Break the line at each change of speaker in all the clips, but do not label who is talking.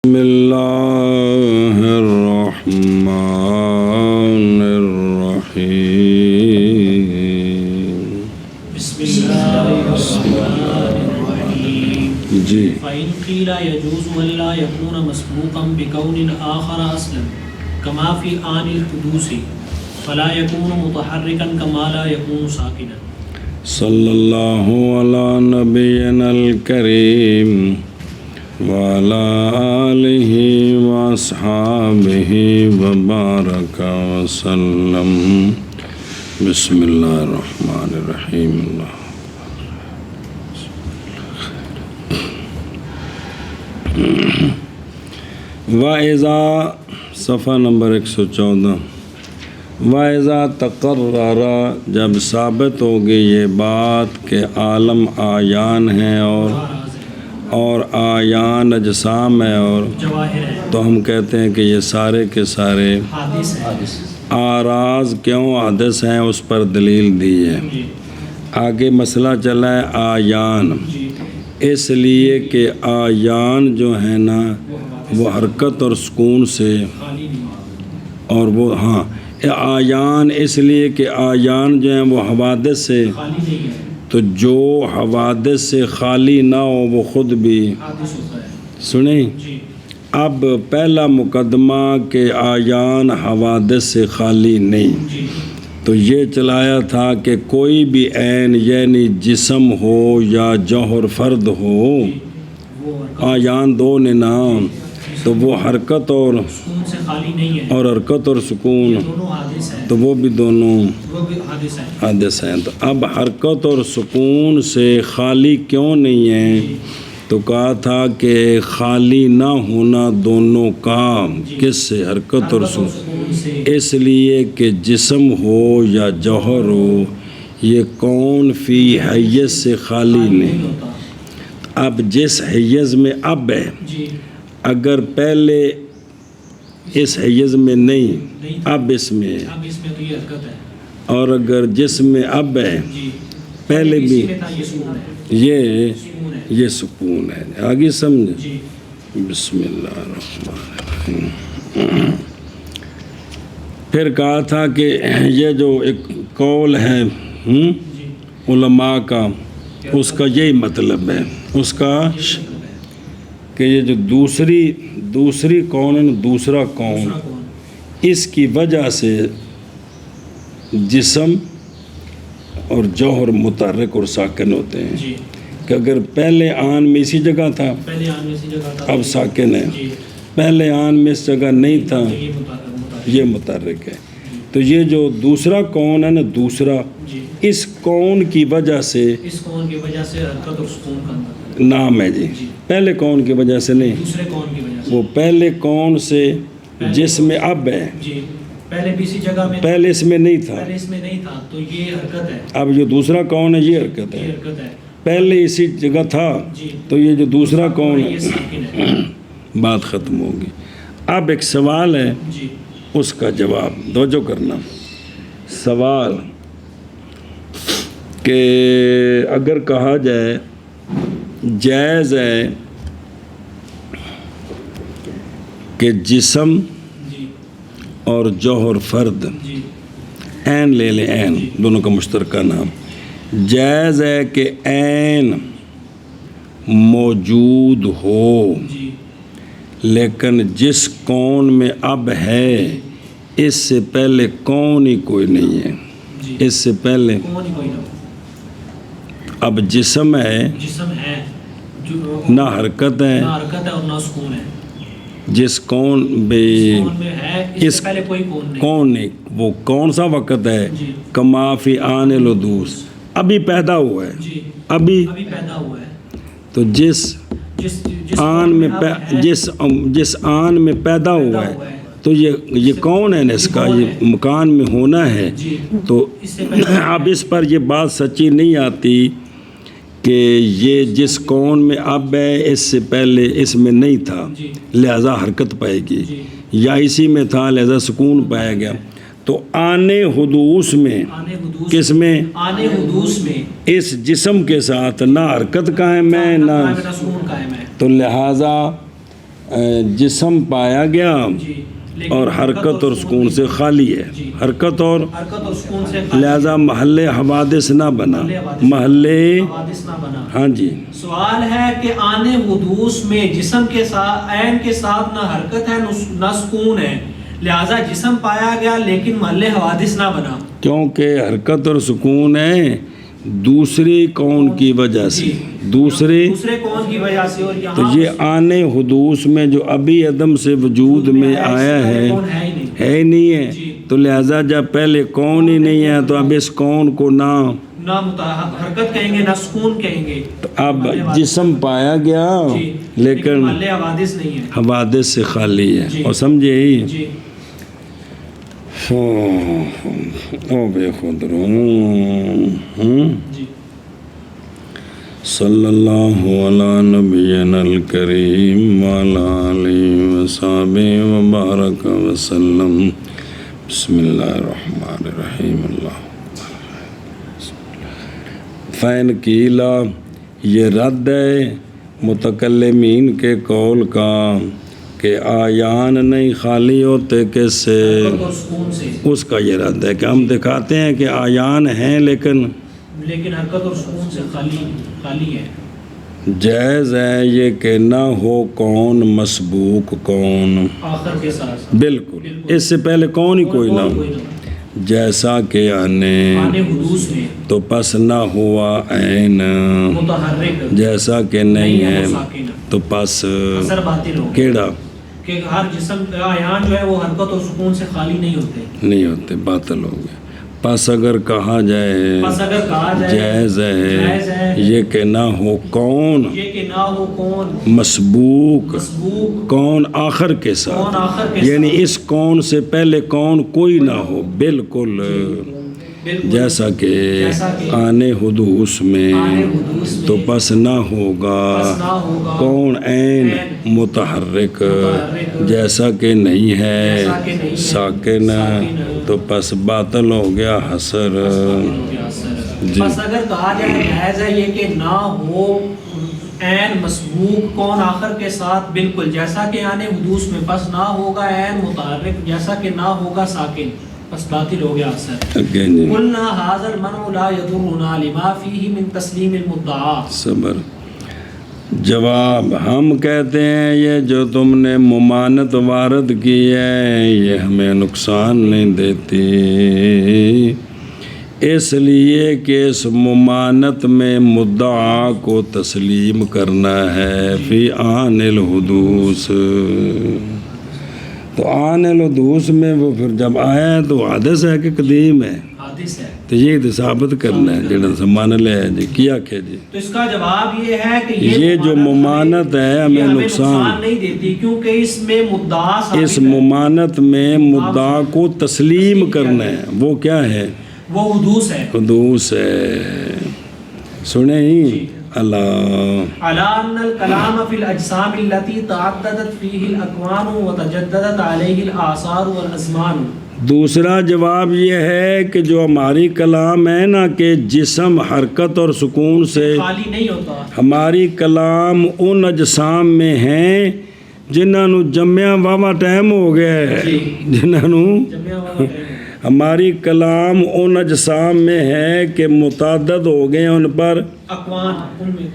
بسم اللہ الرحمن الرحیم
بسم اللہ الرحمن الرحیم
جی
فَإِنْ قِيلَ يَجُوزُ أَنْ لَا يَكُونَ مَسْبُوقًا بِكَوْنٍ آخَرَ أَصْلًا كَمَا فِي آنِ الْحُدُوثِ فَلَا يَكُونُ مُتَحَرِّكًا كَمَا لَا يَكُونُ سَاكِنًا
صلی اللہ علی نبینا الکریم وعلى آلہ واصحابہ وبارک وسلم بسم اللہ الرحمن الرحیم وَإِذَا صفحہ نمبر 114 وَإِذَا تقرر جب ثابت ہوگی یہ بات کہ عالم آیان ہیں اور آیان اجسام ہے اور
جواہر ہے
تو ہم کہتے ہیں کہ یہ سارے کے سارے
حادث ہے
آراز کیوں حادث ہیں اس پر دلیل دی ہے۔
جی
آگے مسئلہ چلا ہے آیان،
جی
اس لیے کہ آیان جو ہیں نا وہ حرکت اور سکون سے
خالی نہیں
اور وہ آیان اس لیے کہ آیان جو ہیں وہ حوادث سے،
خالی نہیں ہے
تو جو حوادث سے خالی نہ ہو وہ خود بھی
حادث ہوتا ہے
سنیں۔
جی
اب پہلا مقدمہ کہ آیان حوادث سے خالی نہیں،
جی
تو یہ چلایا تھا کہ کوئی بھی عین یعنی جسم ہو یا جوہر فرد ہو،
وہ
آیان دو نے نام، تو وہ حرکت اور
سکون سے خالی نہیں ہے
اور حرکت اور سکون
دونوں حادث ہے
تو وہ بھی دونوں
وہ بھی حادث ہے
حادث ہیں۔ تو اب حرکت اور سکون سے خالی کیوں نہیں ہے؟ تو کہا تھا کہ خالی نہ ہونا دونوں کا کس سے؟ حرکت اور سکون
سکون سے
اس لیے کہ جسم ہو یا جوہر ہو یہ کون فی حیز سے خالی نہیں۔
ہوتا
اب جس حیز میں اب ہے،
جی
اگر پہلے اس حیز میں نہیں اب اس میں ہے،
اب اس میں تو یہ حرکت ہے
اور اگر جسم میں اب ہے
جی
پہلے بھی
اسی میں تھا یہ سکون ہے سکون ہے
یہ سکون ہے۔ آگے سمجھ
جی
بسم اللہ الرحمن الرحیم۔ پھر کہا تھا کہ یہ جو ایک قول ہے
جی
علماء کا، اس کا یہی مطلب ہے، اس کا کہ یہ جو دوسری کون ہے نا، دوسرا کون، اس کی وجہ سے جسم اور جوہر متحرک اور ساکن ہوتے ہیں
جی
کہ اگر پہلے آن میں اسی جگہ تھا
پہلے آن میں اسی جگہ تھا
اب ساکن ہے،
جی
پہلے آن میں اس جگہ نہیں تھا
یہ مطابق
یہ متحرک ہے۔ تو یہ جو دوسرا کون ہے نا، دوسرا
جی
اس کون کی وجہ سے
اس کون کی وجہ سے حرکت اور سکون کا
نام ہے جی، پہلے کون کی وجہ سے نہیں،
دوسرے کون کی وجہ سے
وہ پہلے کون سے جس میں اب ہے،
جی پہلے بھی اسی جگہ میں
پہلے اس میں نہیں تھا،
پہلے اس میں نہیں تھا تو یہ حرکت ہے
اب جو دوسرا کون ہے یہ حرکت
یہ
ہے۔
حرکت ہے
پہلے اسی جگہ تھا
جی
تو یہ جو دوسرا کون
یہ
ہے
ساکن ہے
بات ختم ہوگی۔ اب ایک سوال ہے،
جی
اس کا جواب توجہ کرنا۔ سوال کہ اگر کہا جائے جائز ہے کہ جسم
جی
اور جوہر فرد
جی
عین لے لیں، عین دونوں کا مشترکہ نام، جائز ہے کہ عین موجود ہو
جی
لیکن جس کون میں اب ہے اس سے پہلے کون ہی کوئی نہیں ہے،
جی
اس سے پہلے
کون ہی کوئی نہ
اب جسم ہے
جسم ہے جو
نہ حرکت ہے
نہ حرکت ہے اور نہ سکون ہے
جس کون بھی
کون میں ہے اس سے پہلے کوئی کون نہیں
کون نہیں، وہ کون سا وقت ہے؟
جی
کما فی آن الحدوث، ابھی پیدا ہوا ہے،
جی
ابھی
ابھی پیدا ہوا ہے
تو جس
جس
آن میں جس آن میں پیدا ہوا ہے تو یہ کون ہے نا، اس کا یہ مکان میں ہونا ہے،
جی
تو
اس سے پہلے
اب اس پر یہ بات سچی نہیں آتی کہ یہ جس کون میں اب ہے اس سے پہلے اس میں نہیں تھا
جی
لہذا حرکت پائے گی،
جی
یا اسی میں تھا لہذا سکون پایا گیا۔ تو آنے حدوث میں کس میں
آنے حدوث میں
اس جسم کے ساتھ نہ حرکت قائم ہے نہ،
سکون قائم ہے،
تو لہٰذا جسم پایا گیا
جی
اور حرکت اور سکون سے خالی ہے، حرکت اور
حرکت اور سکون سے خالی،
لہذا محل حوادث نہ بنا، محل
حوادث نہ بنا۔
ہاں جی
سوال ہے کہ آنے حدوث میں جسم کے ساتھ عین کے ساتھ نہ حرکت ہے نہ سکون ہے، لہذا جسم پایا گیا لیکن محل حوادث نہ بنا،
کیونکہ حرکت اور سکون ہے دوسری کون کی وجہ سے، دوسرے
کون کی وجہ سے، اور
تو
یہاں
یہ آنے حدوث میں جو ابھی عدم سے وجود میں آیا ہے
کون ہے ہی نہیں،
ہے ہی نہیں ہے، تو لہذا جب پہلے کون ہی نہیں ہے تو اب اس کون کو نہ
حرکت کہیں گے نہ سکون کہیں گے،
تو اب جسم پایا گیا لیکن
محل حوادث نہیں ہے۔
حوادث سے خالی ہے، اور سمجھے ہی
جی
او بے خود رو
جی
صلی اللہ علی نبینا الکریم وعلی آلہ وصحبہ وبارک وسلم۔ بسم اللہ الرحمن الرحیم۔ اللہ فین قیلا، یہ رد ہے متکلمین کے قول کا کہ آیان نہیں خالی ہوتے کس سے،
اور سکون سے،
اس کا یہ رد ہے کہ ہم دکھاتے ہیں کہ آیان ہیں لیکن
حرکت اور سکون سے خالی ہے۔
جائز ہے یہ کہ نہ ہو کون مسبوق کون،
آخر کے ساتھ
بالکل اس سے پہلے کون ہی کوئی نہ ہو، جیسا کہ آنے
حدوث میں
تو پس نہ ہوا عین،
متحرک
جیسا کہ نہیں ہے
ساکن،
تو پس
اثر باطل ہو
کیڑا
کہ ہر جسم آیان جو ہے وہ حرکت اور سکون سے خالی نہیں ہوتے،
نہیں ہوتے، باطل ہو گئے۔ پس اگر کہا جائے جائز ہے یہ کہ نہ ہو کون مسبوق، کون آخر کے ساتھ، یعنی اس کون سے پہلے کون کوئی نہ ہو، بالکل جیسا کہ آنے حدوث میں تو پس نہ ہوگا کون عین متحرک، جیسا کہ نہیں ہے ساکن تو پس باطل ہو گیا حسر۔
جی بس اگر کہا جائے جائز ہے یہ کہ نہ ہو عین مسبوق کون آخر کے ساتھ، بالکل جیسا کہ آنے حدوث میں، پس نہ ہوگا عین متحرک جیسا کہ نہ ہوگا ساکن، بس باطل ہو گیا اثر۔ قلنا ھذا المنع لا يضرنا لما فيه من تسلیم المدعا۔
صبر جواب، ہم کہتے ہیں یہ جو تم نے ممانت وارد کی ہے یہ ہمیں نقصان نہیں دیتی، اس لیے کہ اس ممانت میں مدعا کو تسلیم کرنا ہے فی آن الحدوث، تو آن الحدوث میں وہ پھر جب آیا ہے تو حادث ہے کہ قدیم ہے، تو یہ ثابت کرنا ہے جڑا سمان لے جی کیا کہ جی،
تو اس کا جواب یہ ہے کہ
یہ جو ممانت ہے ہمیں نقصان
نہیں دیتی، کیونکہ اس میں مدعا،
اس ممانت میں مدعا کو تسلیم کرنا ہے، وہ کیا ہے،
وہ حدوث ہے،
حدوث ہے۔ سنیں ہی اللہ
علی ان الکلام فی الاجسام التي تعددت فیہ الاکوان وتجددت علیہ الاثار والازمان۔
دوسرا جواب یہ ہے کہ جو ہماری کلام ہے نا کہ جسم حرکت اور سکون سے
خالی نہیں ہوتا،
ہماری کلام ان اجسام میں ہیں جنہاں نو جمعہ واوا ٹائم ہو گیا ہے، جنہاں نو ہماری کلام ان اجسام میں ہے کہ متعدد ہو گئے ان پر
اکوان، ان میں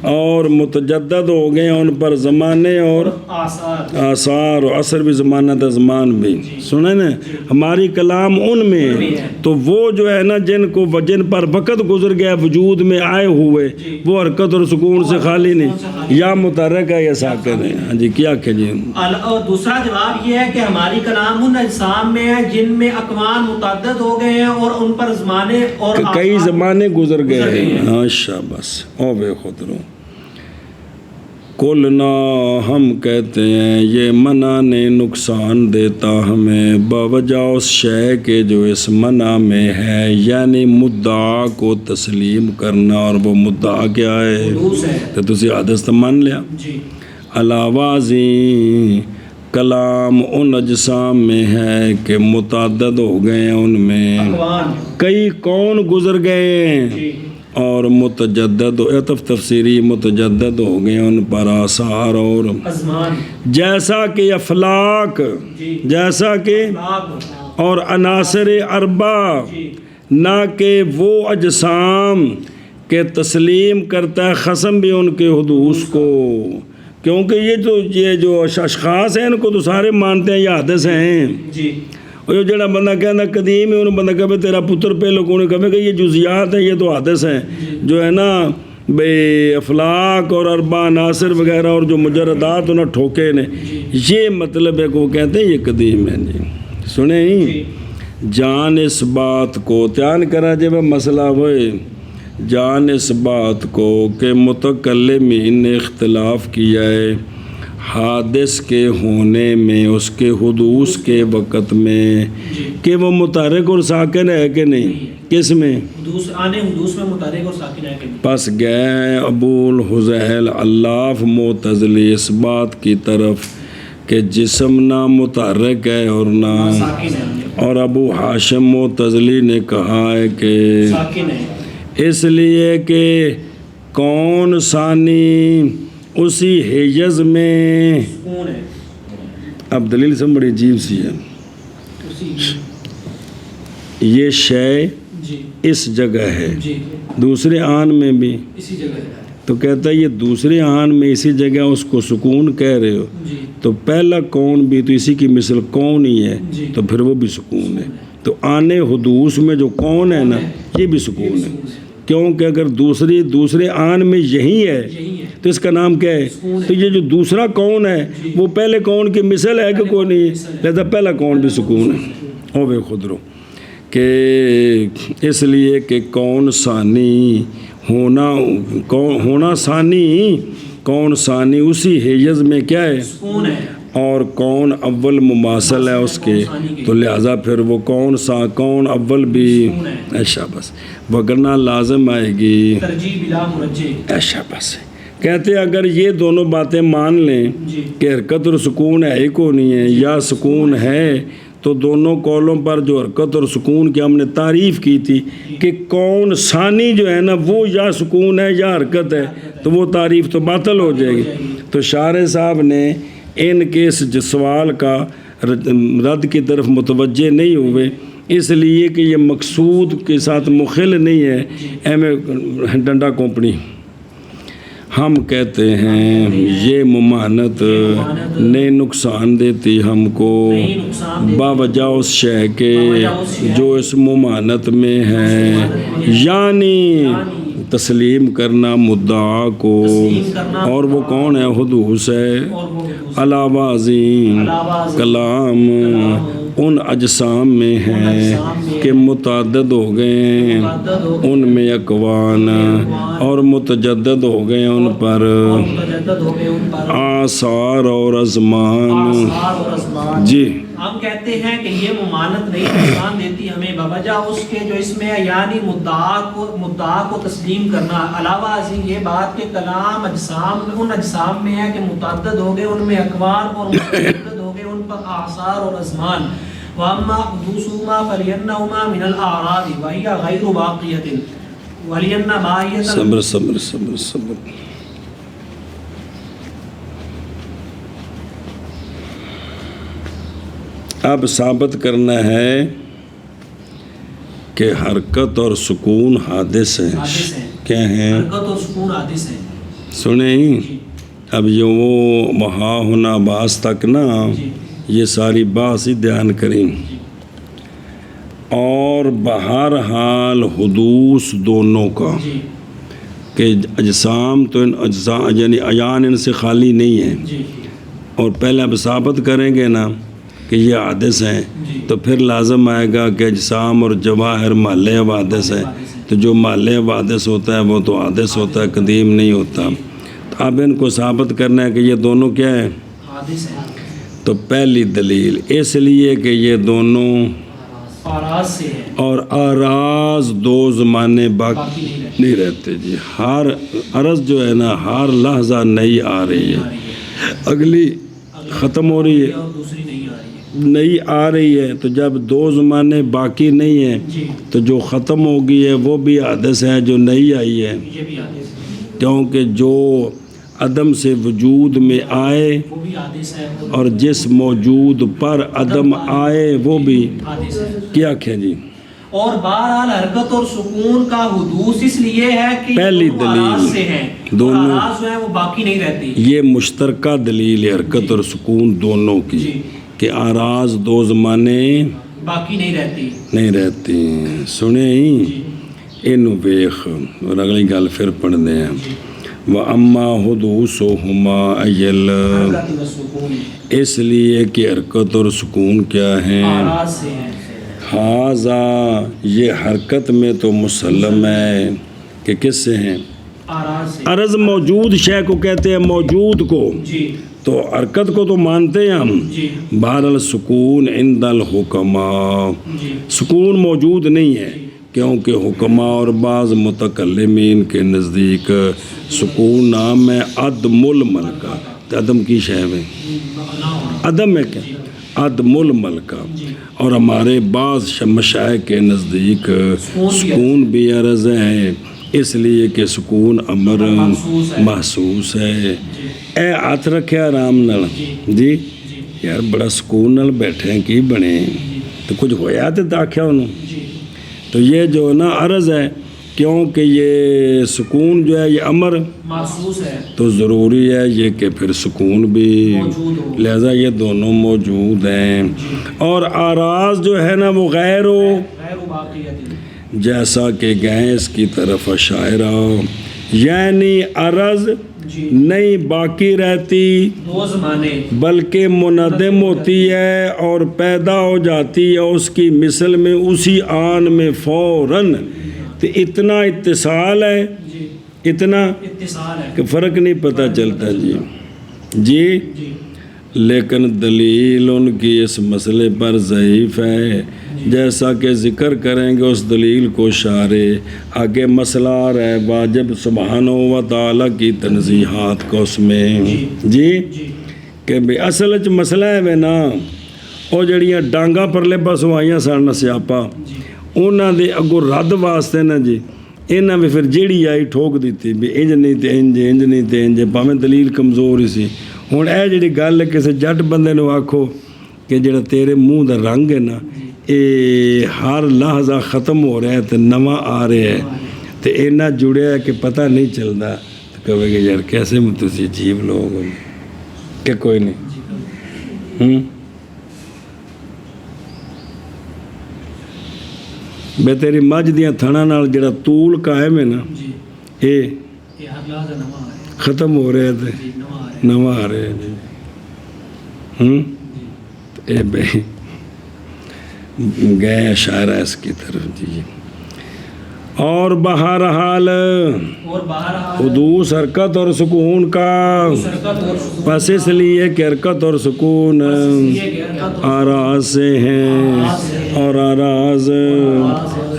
اور متجدد ہو گئے ان پر زمانے اور آثار، اور اثر بھی زمانہ تھا زمان بھی، سنیں نا ہماری کلام ان میں ہے، تو وہ جو ہے نا جن پر وقت گزر گیا وجود میں آئے ہوئے وہ حرکت اور سکون سے خالی نہیں، یا متحرک ہے یا ساکن ہے۔ ہاں جی کیا کہ جی،
اور دوسرا جواب یہ ہے کہ ہماری کلام ان اجسام میں ہے جن میں اکوان متعدد ہو گئے ہیں اور ان پر زمانے اور
کئی زمانے گزر گئے ہیں۔ ہاں بس او بے خود رو قلنا، ہم کہتے ہیں یہ منع نے نقصان دیتا ہمیں باوجہ اس شے کے جو اس منع میں ہے، یعنی مدعا کو تسلیم کرنا، اور وہ مدعا کیا ہے تو تسی حادث تو مان لیا۔ علاوازی کلام ان اجسام میں ہے کہ متعدد ہو گئے ہیں، ان میں کئی کون گزر گئے ہیں، اور متجدد عطف تفسیری متجدد ہو گئے ان پر آثار اور
ازمان
جیسا کہ افلاک
جی
جیسا کہ
لاکھ
اور عناصر اربع
جی
نہ کہ وہ اجسام کہ تسلیم کرتا ہے قسم بھی ان کے حدوث کو، کیونکہ یہ جو اشخاص ہیں ان کو تو سارے مانتے ہیں یہ حادث ہیں۔
جی
اور جڑا بندہ کہنا قدیم ہے انہوں بندہ کہے تیرا پتر پہلو کون کہے کہ یہ جزیات ہیں، یہ تو حادث ہیں جو ہے نا بے افلاک اور اربع عناصر وغیرہ اور جو مجردات انہیں ٹھوکے نے، یہ مطلب ہے کہ وہ کہتے ہیں یہ قدیم ہے۔ جی سنیں جان اس بات کو تیان کرا جب مسئلہ ہوئے، جان اس بات کو کہ متکلمین نے اختلاف کیا ہے حادث کے ہونے میں، اس کے حدوث کے وقت میں، کہ وہ متحرک اور ساکن ہے کہ نہیں، کس میں
حدوث آنے حدوث میں متحرک اور ساکن ہے کہ نہیں۔
پس گئے ابو الحذیل الاف معتزلی اس بات کی طرف کہ جسم نہ متحرک ہے اور نہ،
ساکن ہے
اور ابو حاشم معتزلی نے کہا ہے کہ
ساکن ہے،
اس لیے کہ کون ثانی اسی حیز میں،
سکون ہے
اب دلیل سے بڑی عجیب سی ہے،
اسی
یہ شے
جی
اس جگہ ہے
جی
دوسرے آن میں بھی،
اسی جگہ ہے
تو کہتا ہے یہ دوسرے آن میں اسی جگہ اس کو سکون کہہ رہے ہو،
جی
تو پہلا کون بھی تو اسی کی مثل کون ہی ہے،
جی
تو پھر وہ بھی سکون ہے۔ تو آنے حدوث میں جو کون ہے نا یہ بھی سکون ہے، کیونکہ اگر دوسرے آن میں یہی ہے
یہی ہے
تو اس کا نام کیا ہے، تو یہ جو دوسرا کون ہے وہ پہلے کون کی مثل ہے کہ کوئی نہیں ہے، لہذا پہلا کون بھی سکون ہے۔ او بے خود رو کہ اس لیے کہ کون ثانی ہونا ثانی، کون ثانی اسی حیز میں کیا ہے،
سکون ہے
اور کون اول مماثل ہے اس کے، تو لہٰذا پھر وہ کون اول بھی ایشا بس، وگرنہ لازم آئے گی
ترجیح بلا مرجح
ایشا بس۔ کہتے ہیں اگر یہ دونوں باتیں مان لیں
جی
کہ حرکت اور سکون ہے ہی کو نہیں ہے یا سکون ہے، تو دونوں قولوں پر جو حرکت اور سکون کی ہم نے تعریف کی تھی کہ کون ثانی جو ہے نا وہ یا سکون ہے یا حرکت ہے، تو وہ تعریف تو باطل ہو جائے گی۔ تو شارح صاحب نے ان کے اس سوال کا رد کی طرف متوجہ نہیں ہوئے، اس لیے کہ یہ مقصود کے ساتھ مخل نہیں ہے۔ ایم ڈنڈا کمپنی ہم کہتے ہیں یہ ممانت نہیں نقصان دیتی ہم کو باوجہ اس شے کے جو اس ممانت میں ہے، یعنی تسلیم کرنا مدعا کو، اور وہ کون ہے، حدوث ہے علاوہ عظیم کلام ان اجسام میں ہے کہ متعدد ہو گئے ان میں اقوان، اور متجدد ہو گئے ان پر
متجدد ہو گئے ان پر
آثار اور ازمان۔
آثار اور ازمان۔
جی
ہم کہتے ہیں کہ یہ ممانت نہیں نقصان دیتی ہمیں بوجہ اس کے جو اس میں یعنی مدعا کو تسلیم کرنا، علاوہ ازیں یہ بات کہ کلام اجسام ان اجسام میں ہے کہ متعدد ہو گئے ان میں اقوان، اور متجدد ہو گئے ان پر آثار اور ازمان۔ واما حدوثهما فلینهما من الاعراض وهي غیر باقیۃ ولین ماہیۃ۔
صبر صبر صبر صبر۔ اب ثابت کرنا ہے کہ حرکت اور سکون حادث ہیں۔ کیا ہیں؟
حرکت اور سکون حادث ہیں۔
سنیں اب جو وہ وہاں ہونا باس تک نا یہ ساری باس ہی دھیان کریں، اور بہرحال حدوث دونوں کا کہ اجسام تو ان اجزاء یعنی عیان ان سے خالی نہیں ہیں، اور پہلے اب ثابت کریں گے نا کہ یہ حادث ہیں تو پھر لازم آئے گا کہ اجسام اور جواہر محل حوادث ہے، تو جو محل حوادث ہوتا ہے وہ تو حادث ہوتا ہے، قدیم نہیں ہوتا۔ تو اب ان کو ثابت کرنا ہے کہ یہ دونوں کیا ہیں،
حادث ہیں۔
تو پہلی دلیل اس لیے کہ یہ دونوں
آراز سے ہیں
اور آراز دو زمانے باقی نہیں رہتے جی، ہر عرض جو ہے نا ہر لحظہ نئی آ رہی ہے، اگلی ختم ہو رہی ہے،
اور دوسری نہیں آ رہی ہے۔
نئی آ رہی ہے، تو جب دو زمانے باقی نہیں ہیں
جی
تو جو ختم ہو گئی ہے وہ بھی حادث ہے، جو نئی آئی ہے،
یہ بھی حادث ہے،
کیونکہ جو عدم سے وجود میں آئے
وہ بھی حادث ہے،
اور جس موجود پر عدم آئے وہ بھی
حادث ہے۔
کیا کہیں جی؟
اور بہرحال حرکت اور سکون کا حدوث اس لیے ہے کہ یہ
پہلی
دونوں
دلیل،
آراز سے ہیں، اور
دونوں
آراز جو ہیں وہ باقی نہیں رہتی۔
یہ مشترکہ دلیل ہے حرکت اور سکون دونوں کی،
جی
کہ آراز دو زمانے
باقی نہیں رہتی۔
نہیں رہتی۔ سنیں ہی اینو ویخ، اور اگلی گل پھر پڑھ دیں ہیں۔ وَأَمَّا حُدُوثُهُمَا أَيَّلْ،
حرکت و سکون
اس لیے کہ حرکت اور سکون کیا ہیں؟
آراز سے ہیں۔
حاذا، یہ حرکت میں تو مسلم ہے کہ کس سے ہیں؟
آراز سے۔
عرض موجود شے کو کہتے ہیں، موجود کو،
جی
تو حرکت کو تو مانتے ہیں ہم۔
جی
بہرحال سکون عند الحکماء،
جی
سکون موجود نہیں ہے، کیونکہ حکماء اور بعض متکلمین کے نزدیک سکون نام ہے عدم الملکہ، عدم کی شے میں عدم ہے، کیا عدم الملکہ، اور ہمارے بعض مشائخ کے نزدیک سکون بھی عرض ہے، اس لیے کہ سکون امر محسوس ہے۔ اے ہاتھ رکھے آرام نال جی، یار بڑا سکون نال بیٹھے ہیں، کی بنے تو کچھ ہویا تو آکھیا انہوں، تو یہ جو نا عرض ہے، کیونکہ یہ سکون جو ہے یہ امر
محسوس ہے،
تو ضروری ہے یہ کہ پھر سکون بھی،
موجود ہو۔
لہذا یہ دونوں موجود ہیں۔ اور آراز جو ہے نا وہ غیر ہو،
غیر باقیت،
جیسا کہ گئے اس کی طرف اشاعرہ، یعنی عرض
جی
نہیں باقی رہتی
دو زمانے،
بلکہ منعدم ہوتی ہے اور پیدا ہو جاتی ہے اس کی مثل میں اسی آن میں فوراً، تو اتنا اتصال ہے،
جی
اتنا
اتصال ہے،
کہ فرق نہیں پتہ چلتا جی جی۔
جی
لیکن دلیل ان کی اس مسئلے پر ضعیف ہے، جیسا کہ ذکر کریں گے اس دلیل کو شارح آگے مسئلہ آ رہا ہے واجب سبحانہ و تعالیٰ کی تنزیحات کو اس میں جی، کہ بے اصل چ مسئلہ ہے میں نا وہ جڑیاں ڈانگاں پرلے پاسوں آئیاں سن سیاپا، انہاں دے اگوں رد واسطے نا جی انہاں بھی پھر جیڑی آئی ٹھوک دیتی بھی انج نہیں تے انج، انج نہیں تے انج، پاویں دلیل کمزور ہی سی۔ ہن اے جڑی گل ہے کسے جٹ بندے نو آکھو کہ جڑا تیرے منہ دا رنگ ہے نا اے ہر لحظہ ختم ہو رہا ہے تے نواں آ رہا ہے تے اینا جڑیا ہے کہ پتہ نہیں چلدا، تو کہے گا یار کیسے تسی عجیب لوگ ہو کہ کوئی نہیں بے تیری مجھ دیاں تھڑا نال جڑا طول قائم ہے نا اے
یہ ہر لحاظ نواں ہے،
ختم ہو رہے تھے
جی نواں ہے،
نواں آ رہے ہیں اے بے گئے شاعرہ اس کی طرف جی۔ اور بہرحال
اور بہرحال
حدوث حرکت اور سکون کا،
حرکت اور سکون
بس اس لیے کہ حرکت اور سکون
یہ کہ حرکت اور
آراز سے ہیں اور آراز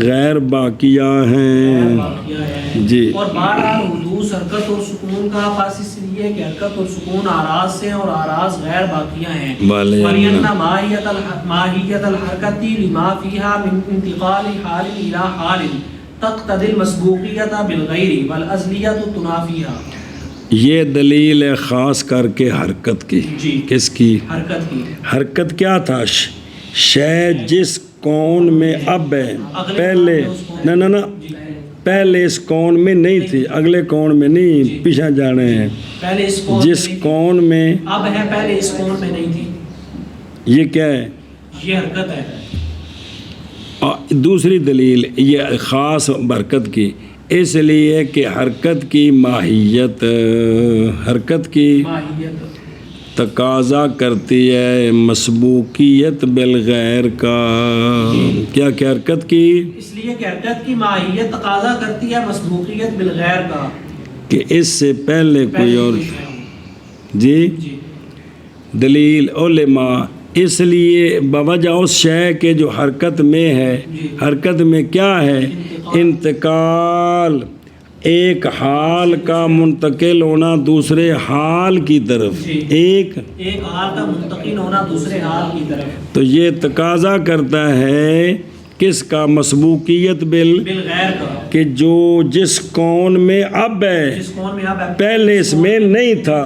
غیر باقیہ ہیں
باقیہ ہے،
جی۔
اور بہرحال حدوث حرکت اور سکون کا پاس اس لیے کہ حرکت اور سکون آراز سے اور آراز غیر باقیہ ہیں،
بالے
وَلِأَنَّ ماہیت الحرکت لما فیہا من انتقال حال الى حال تقتضی المسبوقیت بالغیر والازلیت تنافیہا۔
یہ دلیل ہے خاص کر کے حرکت کی،
جی
کس کی؟
حرکت کی،
حرکت کیا تھا؟ شے جس کون میں اب ہے، پہلے نہ پہلے اس کون میں نہیں تھی، اگلے کون میں نہیں، پیچھے جانے ہیں،
پہلے اس کون
جس کون میں
اب ہے پہلے اس کون میں نہیں تھی،
یہ کیا ہے؟
یہ حرکت ہے۔
دوسری دلیل یہ خاص برکت کی، اس لیے کہ حرکت کی ماہیت، حرکت کی
ماہیت
تقاضا کرتی ہے مسبوقیت بالغیر کا، کیا کہ حرکت کی،
اس لیے کہ حرکت کی ماہیت تقاضا کرتی ہے مسبوقیت بالغیر کا،
کہ اس سے پہلے کوئی اور جی۔
جی
دلیل علماء اس لیے بوجہ اس شے کے جو حرکت میں ہے، حرکت میں کیا ہے؟ انتقال، ایک حال کا منتقل ہونا دوسرے حال کی طرف،
جی۔
ایک
حال کا منتقل ہونا دوسرے حال کی طرف،
تو یہ تقاضا کرتا ہے کس کا؟ مسبوقیت
بالغیر کا،
کہ جو جس کون میں اب ہے
جس کون میں اب ہے
پہلے اس میں نہیں تھا،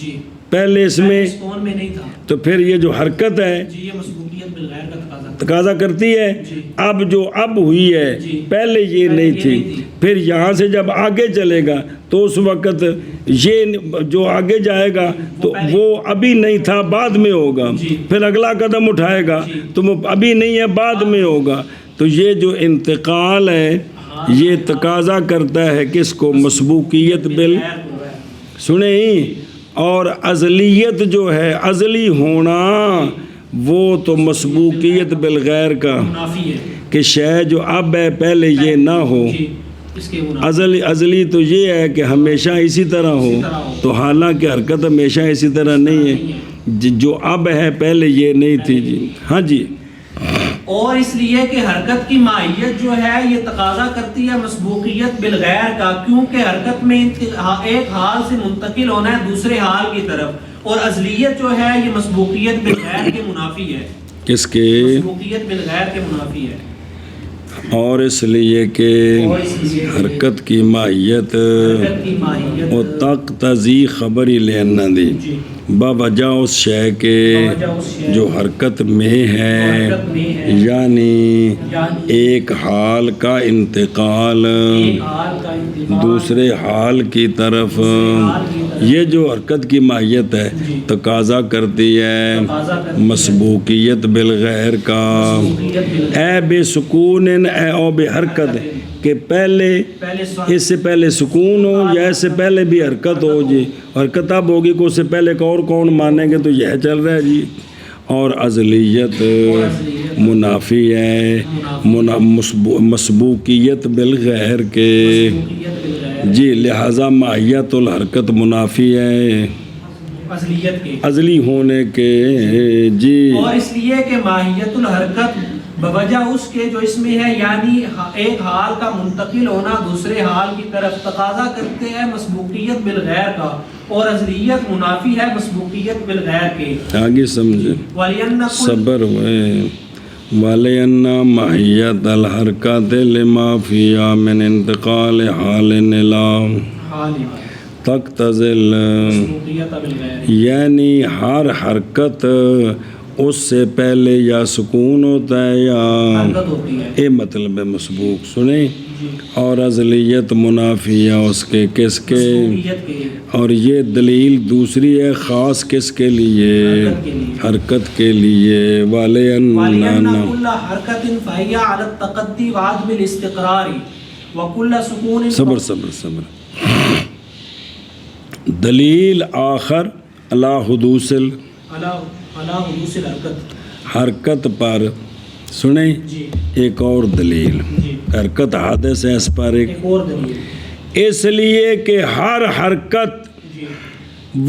جی
پہلے اس میں،
اس کون میں نہیں تھا،
تو پھر یہ جو حرکت ہے
جی یہ مسبوقیت بالغیر کا
تقاضا کرتی ہے۔
جی۔
اب جو اب ہوئی ہے
جی۔
پہلے یہ
پہلے
نہیں
یہ
تھی،
نہیں تھی۔
پھر یہاں سے جب آگے چلے گا تو اس وقت یہ جو آگے جائے گا تو وہ ابھی نہیں تھا، بعد میں ہوگا،
جی۔
پھر اگلا قدم اٹھائے گا
جی۔
تو وہ ابھی نہیں ہے، بعد میں ہوگا۔ تو یہ جو انتقال ہے یہ تقاضا کرتا ہے کس کو؟ مسبوقیت سنیں، اور ازلیت جو ہے ازلی ہونا وہ تو مسبوقیت بالغیر کا،
منافی ہے،
کہ شے جو اب ہے پہلے یہ نہ ہو۔
جی اس کے منافی
ازلی تو یہ ہے کہ ہمیشہ اسی طرح ہو، تو حالانکہ حرکت ہمیشہ اسی طرح نہیں ہے، جو اب ہے پہلے یہ نہیں تھی۔ جی ہاں جی۔
اور اس لیے کہ حرکت کی ماہیت جو ہے یہ تقاضا کرتی ہے مسبوقیت بالغیر کا، کیونکہ حرکت میں ایک حال سے منتقل ہونا ہے دوسرے حال کی طرف، اور ازلیت جو ہے یہ مسبوقیت بالغیر کے منافی ہے۔
کس کے؟
مسبوقیت بالغیر کے منافی ہے،
اور اس لیے کہ حرکت کی ماہیت و تقتضی خبری لینا دی بوجہ اس شے کے جو حرکت میں ہے، یعنی ایک حال کا انتقال دوسرے حال کی طرف، یہ جو حرکت کی ماہیت ہے تقاضا کرتی ہے مسبوقیت بالغیر کا، اے بے سکون اے او بے حرکت، کہ پہلے اس سے پہلے سکون ہو یا اس سے پہلے بھی حرکت ہو۔ جی حرکت اب ہوگی کہ اس سے پہلے کا اور کون مانیں گے، تو یہ چل رہا ہے جی۔ اور ازلیت منافی ہے مسبوقیت بالغیر کے، جی لہذا ماہیت الحرکت منافی ہے ازلی ہونے کے، جی۔
اور اس لیے کہ ماہیت الحرکت بوجہ اس کے جو اس میں ہے، یعنی ایک حال کا منتقل ہونا دوسرے حال کی طرف، تقاضا کرتے ہیں مسبوقیت بالغیر کا، اور ازلیت منافی ہے مسبوقیت بالغیر کے۔ آگے
سمجھے، صبر ہوئے وَلِأَنَّ مَاہِیَّتَ الْحَرْکَةِ لِمَا فِيهَا مِنْ انتقال حال إِلَى تقتضی، یعنی ہر حرکت اس سے پہلے یا سکون ہوتا ہے یا اے مطلب ہے مسبوق، سنیں، اور ازلیت منافی ہے اس کے، کس کے؟ اور یہ دلیل دوسری ہے خاص کس کے لیے؟ حرکت کے لیے۔
وَلِأَنَّ كُلَّ حَرْكَةٍ فَهِيَ عَلَى التَّقَدِّي وَعَدْمِ الْاِسْتِقْرَارِ وَكُلَّ سُكُونٍ۔ صبر دلیل آخر علی حدوث
حرکت پر، سنیں ایک اور دلیل، حرکت حادث ہے اس پر ایک
اور دلیل،
اس لیے کہ ہر حرکت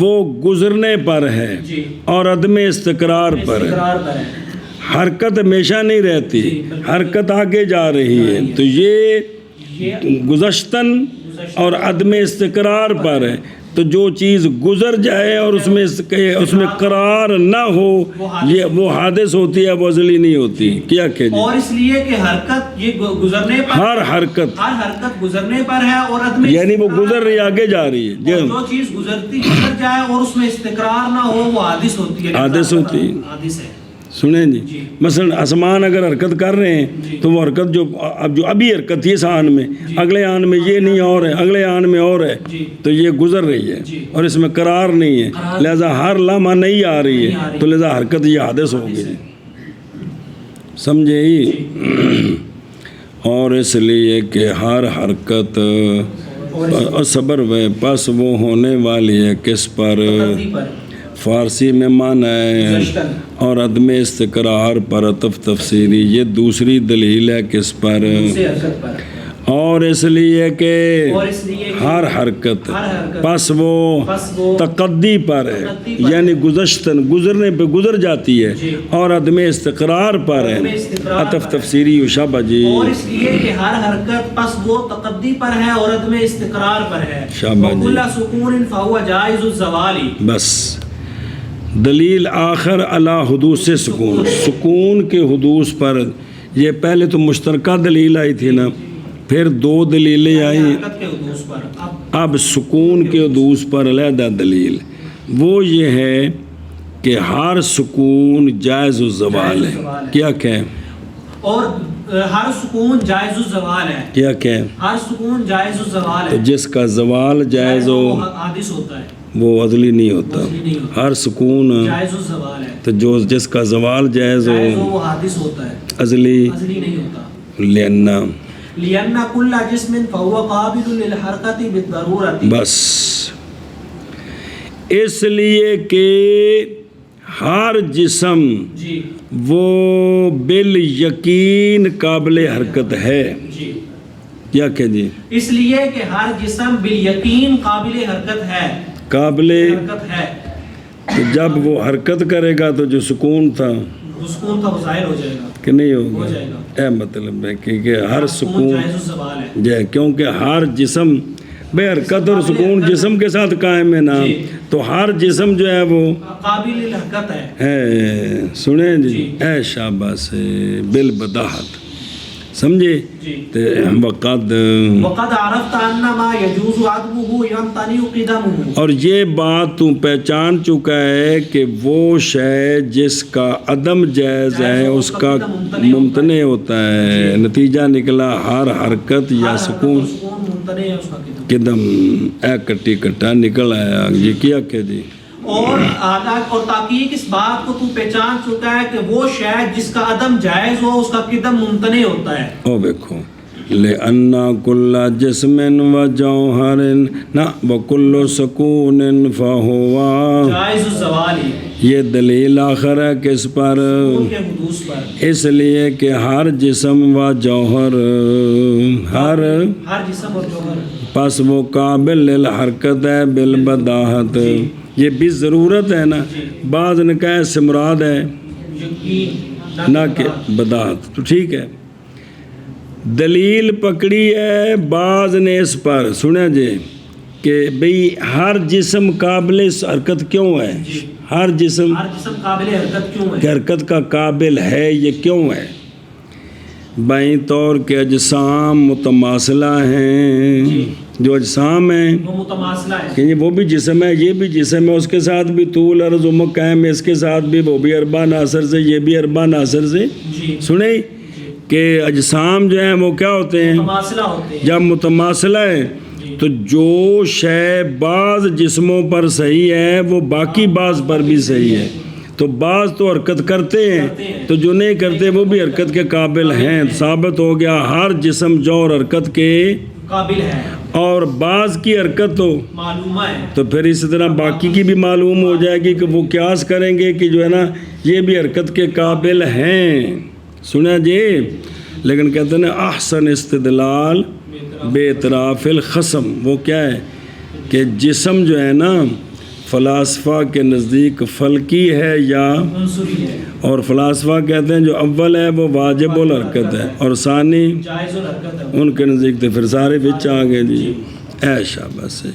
وہ گزرنے پر ہے اور عدم استقرار پر ہے۔ حرکت ہمیشہ نہیں رہتی، حرکت آگے جا رہی ہے، تو یہ گزشتن اور عدم استقرار پر ہے۔ تو جو چیز گزر جائے اور اس میں قرار نہ ہو، یہ وہ حادث ہوتی ہے، وہ ازلی نہیں ہوتی۔ کیا کہ جی،
اور اس لیے کہ حرکت یہ گزرنے پر،
ہر حرکت
گزرنے پر ہے، اور عدم
یعنی وہ گزر رہی آگے جا رہی ہے،
جو چیز گزر جائے اور اس میں استقرار نہ ہو وہ حادث ہوتی ہے،
حادث ہوتی ہے۔ سنیں جی، مثلا آسمان اگر حرکت کر رہے ہیں تو وہ حرکت جو ابھی حرکت ہے اس آن میں، اگلے آن میں یہ نہیں اور ہے، اگلے آن میں اور ہے، تو یہ گزر رہی ہے اور اس میں قرار نہیں ہے، لہذا ہر لمحہ نہیں آ رہی ہے، تو لہذا حرکت یہ حادث ہوگی، سمجھے ہی۔ اور اس لیے کہ ہر حرکت صبر و پس وہ ہونے والی ہے کس پر؟ فارسی میں معنی ہے اور عدم استقرار پر عطف تفسیری، یہ دوسری دلیل ہے کس پر؟ اور اس لیے کہ
اور اس لیے کہ
ہر حرکت
ہر حرکت
پس وہ
پس وہ
تقدی پر ہے،
تقدی پر
یعنی گزشتن گزرنے پہ گزر جاتی ہے،
جی۔
اور عدم استقرار پر ہے۔
عدم استقرار
عطف
پر ہے۔
تفسیری شابہ جی،
اور اس لیے کہ ہر حرکت پس وہ تقدی پر ہے اور عدم استقرار پر ہے۔
شاباش جی۔
وَكُلَّ سُكُونٍ فَهُوَ جَائِزُ الزَّوَالِ۔
بس دلیل آخر علی حدوث سکون، سکون کے حدوث پر، یہ پہلے تو مشترکہ دلیل آئی تھی نا، پھر دو دلیلیں آئیں،
حرکت کے حدوث پر
اب سکون کے حدوث پر علیحدہ دلیل، وہ یہ ہے کہ ہر سکون جائز الزوال ہے۔ کیا کہیں؟
اور ہر سکون جائز الزوال ہے۔
کیا کہیں؟
ہر سکون جائز الزوال
تو
ہے۔
جس کا زوال جائز ہو
وہ حادث ہوتا ہے،
وہ عدلی نہیں ہوتا،
عدلی نہیں ہوتا۔
ہر سکون
جائز الزوال ہے،
تو جو جس کا زوال جائز
جائز ہو
ہو
وہ حادث ہوتا ہے،
عدلی
ازلی نہیں ہوتا۔
لینا،
لِأَنَّ كُلَّ جِسْمٍ فَهُوَ قَابِلٌ لِلْحَرْكَةِ بِالضَّرُورَةِ۔
بس اس لیے کہ ہر جسم
جی
وہ بال یقین قابل حرکت ہے۔
جی،
کیا کہ جی؟
اس لیے کہ ہر جسم بالیقین قابل حرکت ہے،
قابل
حرکت ہے۔
تو جب وہ حرکت کرے گا تو جو سکون تھا
وہ سکون کا ظاہر ہو جائے گا،
کہ نہیں
ہو
ہوگا،
جائے گا۔
اے مطلب ہے کہ ہر سکون
جائز الزوال ہے۔
جائے، کیونکہ ہر جسم بے حرکت اور سکون جسم کے ساتھ قائم ہے نا، تو ہر جسم جو ہے وہ
قابل حرکت ہے۔
ہے، سنیں جی، اے شاباش بالبداہت، سمجھے؟
جی۔
وقد
وقد عرفت ان ما يجوز عدمه يمتنع قدمه۔
اور یہ بات تو پہچان چکا ہے کہ وہ شے جس کا عدم جائز ہے اس کا ممتنع ہوتا ہے، نتیجہ نکلا ہر حرکت یا سکون
سکون ممتنع ہے اس کا قدم۔
قدم اے کٹی کٹا نکل آیا۔ یہ کیا کہ جی؟
اور اور تحقیق اس بات کو تو پہچان چکا ہے کہ وہ شے جس کا عدم جائز ہو اس کا قدم ممتنع ہوتا ہے۔
او دیکھو، لِأَنَّ كُلَّ جِسْمٍ وَجَوْهَرٍ نَا وَكُلُّ سَكُونٍ فَهُوَ
جائز الزوال ہی
یہ دلیل آخر ہے کس پر؟
سکون کے حدوث پر۔
اس لیے کہ ہر جسم و جوہر، ہر
جسم اور جوہر
پس وہ قابل للحرکت ہے بالبداہت، یہ بھی ضرورت ہے نا، بعض نے کہا اس سے مراد ہے
یقین
نہ کہ بداہت، تو ٹھیک ہے، دلیل پکڑی ہے بعض نے اس پر، سنا جی کہ بھئی ہر جسم قابل حرکت کیوں ہے؟ ہر جسم
قابل حرکت کیوں ہے؟
کہ حرکت کا قابل ہے، یہ کیوں ہے؟ بائیں طور کے اجسام متماثلہ ہیں، جو اجسام ہیں
وہ متماثلہ ہے،
کہ وہ بھی جسم ہے، یہ بھی جسم ہے، اس کے ساتھ بھی طول عرض عمق قائم ہے، اس کے ساتھ بھی وہ بھی اربع ناصر سے، یہ بھی اربع ناصر سے،
جی
سنیں کہ اجسام جو ہیں وہ کیا ہوتے ہیں؟
متماثلہ ہوتے ہیں۔
جب متماثلہ ہے تو جو شے بعض جسموں پر صحیح ہے وہ باقی بعض پر بھی صحیح ہے، تو بعض تو حرکت کرتے ہیں تو جو نہیں کرتے وہ بھی حرکت کے قابل ہیں، ثابت ہو گیا ہر جسم جو اور حرکت کے
قابل ہے،
اور بعض کی حرکت تو
معلومہ ہے۔
تو پھر اسی طرح باقی کی بھی معلوم ہو جائے گی کہ وہ قیاس کریں گے کہ جو ہے نا یہ بھی حرکت کے قابل ہیں، سنا جی، لیکن کہتے ہیں احسن استدلال بے اطراف الخصم، وہ کیا ہے کہ جسم جو ہے نا فلاسفہ کے نزدیک فلکی ہے یا
عنصری ہے،
اور فلاسفہ کہتے ہیں جو اول ہے وہ واجب الحرکت ہے اور ثانی
جائز الحرکت ہے۔
ان کے نزدیک تو پھر سارے بچ آ گئے جی، اے شاباش سے،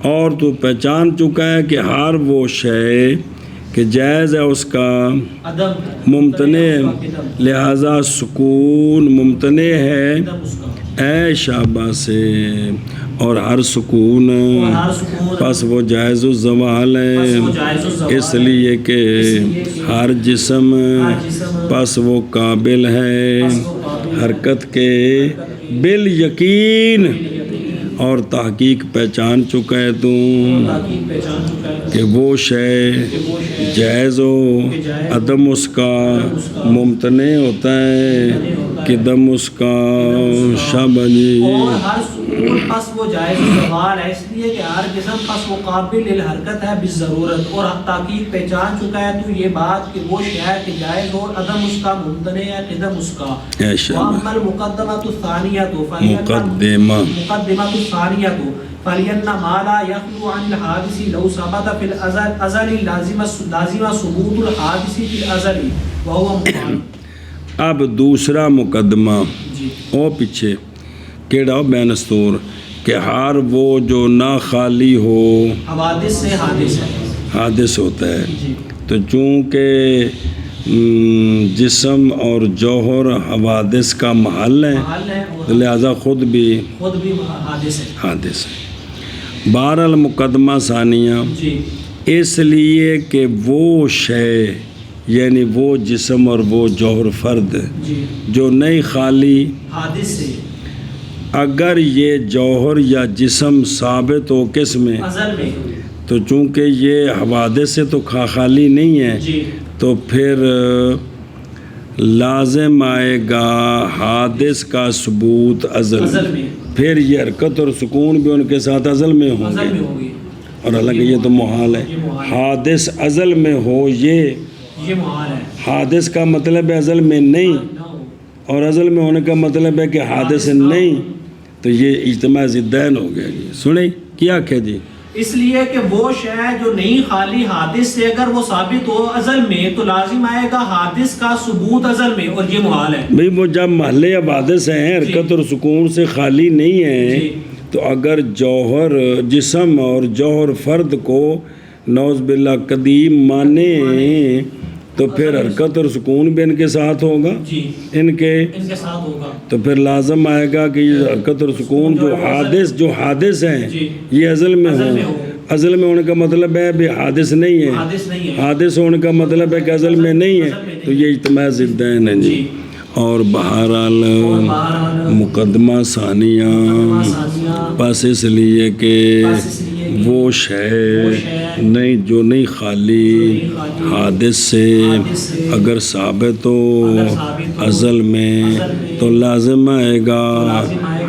اور تو پہچان چکا ہے کہ ہر وہ شے کہ جائز ہے اس کا
عدم
ممتنع، لہذا سکون ممتنع ہے،
عدم اس کا،
اے شاباش سے، اور ہر سکون
ہر سکون
پس وہ جائز الزوال ہے، اس لیے کہ ہر جسم پس وہ قابل ہے حرکت کے بالیقین، اور تحقیق پہچان چکا ہے تو
تحقیق پہچان چکا ہے
کہ وہ شے
کہ وہ شے
جائز ہو عدم اس کا ممتنع ہوتا ہے کہ دم اس کا شب جی
اور ہر سکون پس وہ جائز زوال ہے، اس لیے کہ ہر جسم پس وہ قابل للحرکت ہے بالضرورت، اور تحقیق پہچان چکا ہے تو یہ بات کہ وہ شے کہ جائز اور عدم اس کا ممتنع ہے قدم اس کا۔ وَأَمَّا الْمُقَدَّمَةُ الثَّانِيَةُ مقدمۃ الثانیہ فَلْيَنَّ مَا لَا يَخْلُو عَنِ الْحَادِثِ لَوْ ثَبَتَ فِي الْأَزَلِ لَازِمَ ثبوت الْحَادِثِ فِي الْأَزَلِ وَهُوَ مُحَالٌ۔
اب دوسرا مقدمہ
جی
او پیچھے کیڑا بینستور کہ ہر وہ جو نہ خالی ہو
حوادث سے حادث ہے،
حادث ہوتا ہے،
جی
تو چونکہ جسم اور جوہر حوادث کا محل ہے
محل ہے
تو
اور
لہذا خود بھی
خود بھی حادث ہے۔
حادث ہے۔ بہرحال مقدمہ ثانیہ
جی
اس لیے کہ وہ شے یعنی وہ جسم اور وہ جوہر فرد
جی
جو نہیں خالی،
حادث سے
اگر یہ جوہر یا جسم ثابت ہو کس میں
ازل میں،
تو چونکہ یہ حوادث سے تو خالی نہیں ہے
جی
تو پھر لازم آئے گا حادث کا ثبوت ازل
ازل میں،
پھر یہ حرکت اور سکون بھی ان کے ساتھ ازل میں ہوں
ازل
گے،
میں ہوگی،
اور حالانکہ یہ تو محال ہے۔
یہ محال ہے،
حادث ازل میں ہو یہ
محال ہے،
حادث کا مطلب ہے ازل میں نہیں،
نہ ہو
اور ازل میں ہونے کا مطلب ہے کہ حادث نہیں، تو یہ اجتماع ضدین ہو گیا جی۔ سنیں کیا کہ جی
اس لیے کہ وہ شے جو نہیں خالی حادث سے اگر وہ ثابت ہو ازل میں تو لازم آئے گا حادث کا ثبوت ازل میں، اور یہ محال ہے۔
بھئی وہ جب محلے حوادث ہیں حرکت اور سکون سے خالی نہیں ہیں
جی
تو اگر جوہر جسم اور جوہر فرد کو نعوذ باللہ قدیم مانے تو پھر حرکت اور سکون بھی ان کے ساتھ ہوگا،
جی
ان کے
ساتھ ہوگا،
تو پھر لازم آئے گا کہ یہ حرکت اور سکون جو حادث ہیں
جی
یہ ازل میں ہوں۔ ازل میں ہونے کا مطلب ہے بھی حادث نہیں ہے،
حادث نہیں ہے،
حادث ہونے کا مطلب ہے کہ ازل میں نہیں ہے، تو یہ اجتماع ضدین ہے جی۔ اور بہرحال مقدمہ ثانیہ بس اس لیے کہ وہ شے نہیں جو نہیں خالی حادث سے اگر ثابت ہو ازل میں تو لازم آئے گا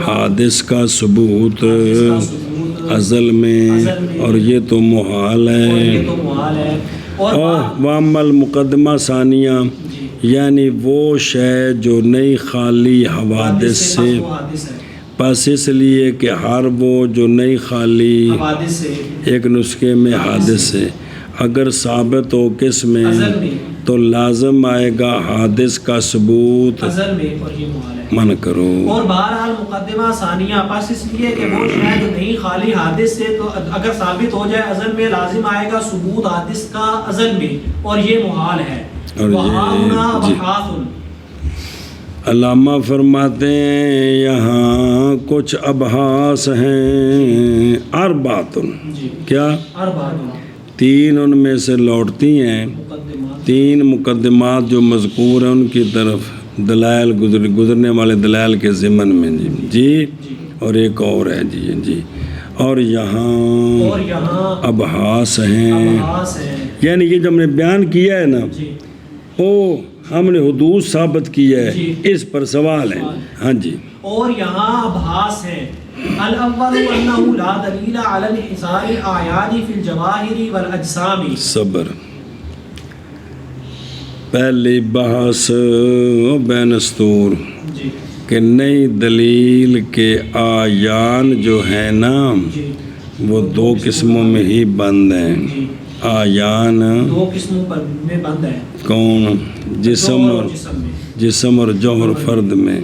حادث کا ثبوت ازل میں، اور یہ تو محال ہے۔ اور وَأَمَّا الْمُقَدِّمَةُ ثانیہ یعنی وہ شے جو نہیں خالی حوادث سے، پس اس لیے کہ ہر وہ جو نہیں خالی ایک نسخے میں حادث سے اگر ثابت ہو کس میں تو لازم آئے گا حادث کا ثبوت
ازل میں، اور یہ محال ہے۔
من کرو۔
اور بہرحال مقدمہ ثانیہ پس اس لیے کہ وہ شے جو نہیں خالی حادث سے تو اگر ثابت ہو جائے ازل میں لازم آئے گا ثبوت حادث کا ازل میں، اور یہ محال ہے۔
اور یہ علامہ فرماتے ہیں یہاں کچھ ابحاث ہیں اربعۃ، کیا تین ان میں سے لوٹتی ہیں، تین مقدمات جو مذکور ہیں ان کی طرف دلائل گزرنے والے دلائل کے ضمن میں جی اور ایک اور ہے جی اور یہاں ابحاث ہیں، یعنی یہ جو ہم نے بیان کیا ہے نا وہ ہم نے حدود ثابت کیا ہے، اس پر سوال ہے۔ ہاں جی
اور یہاں ابحاث ہے۔ الاول انه لا دلیل علی انحصار الاعیان فی الجواہر والاجسام۔
صبر، پہلی بحث بینستور کہ نئی دلیل کے اعیان جو ہیں نا وہ دو قسموں میں ہی بند ہیں۔ اعیان
دو قسموں پر میں بند ہے،
کون؟ جسم اور جوہر فرد میں،